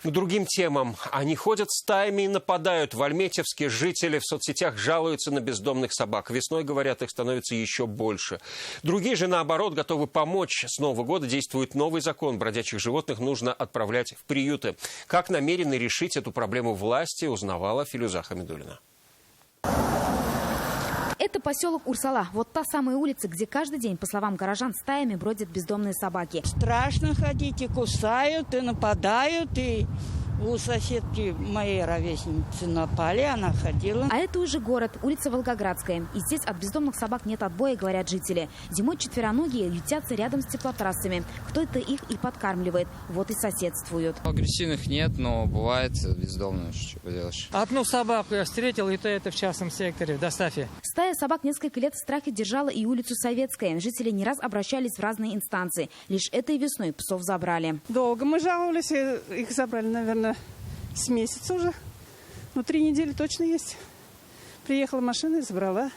К другим темам. Они ходят стаями и нападают. В Альметьевске жители в соцсетях жалуются на бездомных собак. Весной, говорят, их становится еще больше. Другие же, наоборот, готовы помочь. С Нового года действует новый закон. Бродячих животных нужно отправлять в приюты. Как намерены решить эту проблему власти, узнавала Филюза Хамидуллина. Это поселок Урсала. Вот та самая улица, где каждый день, по словам горожан, стаями бродят бездомные собаки. Страшно ходить, и кусают, и нападают, и у соседки моей ровесницы напали, она ходила. А это уже город, улица Волгоградская. И здесь от бездомных собак нет отбоя, говорят жители. Зимой четвероногие ютятся рядом с теплотрассами. Кто-то их и подкармливает. Вот и соседствуют. Агрессивных нет, но бывает бездомные, что поделаешь. Одну собаку я встретил, и то это в частном секторе, в Достафе. Стая собак несколько лет в страхе держала и улицу Советская. Жители не раз обращались в разные инстанции. Лишь этой весной псов забрали. Долго мы жаловались, их забрали, наверное, с месяца уже. Но 3 недели точно есть. Приехала машина и забрала.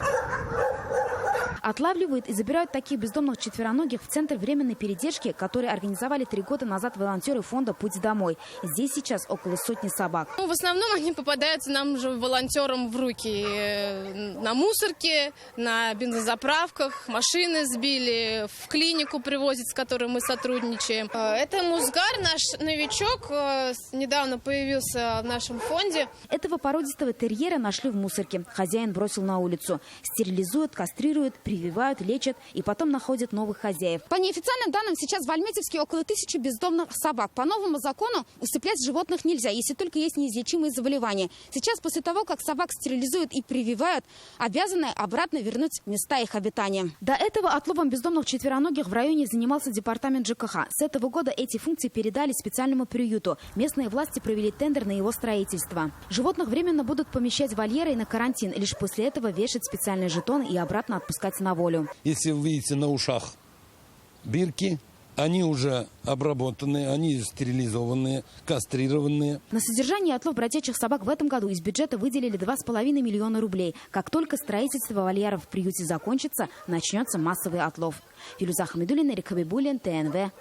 Отлавливают и забирают таких бездомных четвероногих в центр временной передержки, который организовали 3 года назад волонтеры фонда «Путь домой». Здесь сейчас около 100 собак. В основном они попадаются нам же волонтерам в руки. На мусорке, на бензозаправках, машины сбили, в клинику привозят, с которой мы сотрудничаем. Это Музгар, наш новичок, недавно появился в нашем фонде. Этого породистого терьера нашли в мусорке. Хозяин бросил на улицу. Стерилизуют, кастрируют, прививают, лечат и потом находят новых хозяев. По неофициальным данным, сейчас в Альметьевске около 1000 бездомных собак. По новому закону усыплять животных нельзя, если только есть неизлечимые заболевания. Сейчас, после того, как собак стерилизуют и прививают, обязаны обратно вернуть места их обитания. До этого отловом бездомных четвероногих в районе занимался департамент ЖКХ. С этого года эти функции передали специальному приюту. Местные власти провели тендер на его строительство. Животных временно будут помещать в вольеры и на карантин. Лишь после этого вешать специальный жетон и обратно отпускать на волю. Если вы видите на ушах бирки, они уже обработанные, они стерилизованные, кастрированные. На содержание и отлов бродячих собак в этом году из бюджета выделили 2,5 миллиона рублей. Как только строительство вольеров в приюте закончится, начнется массовый отлов. Филюза Хамидуллина, Эрик Хабибуллин, ТНВ.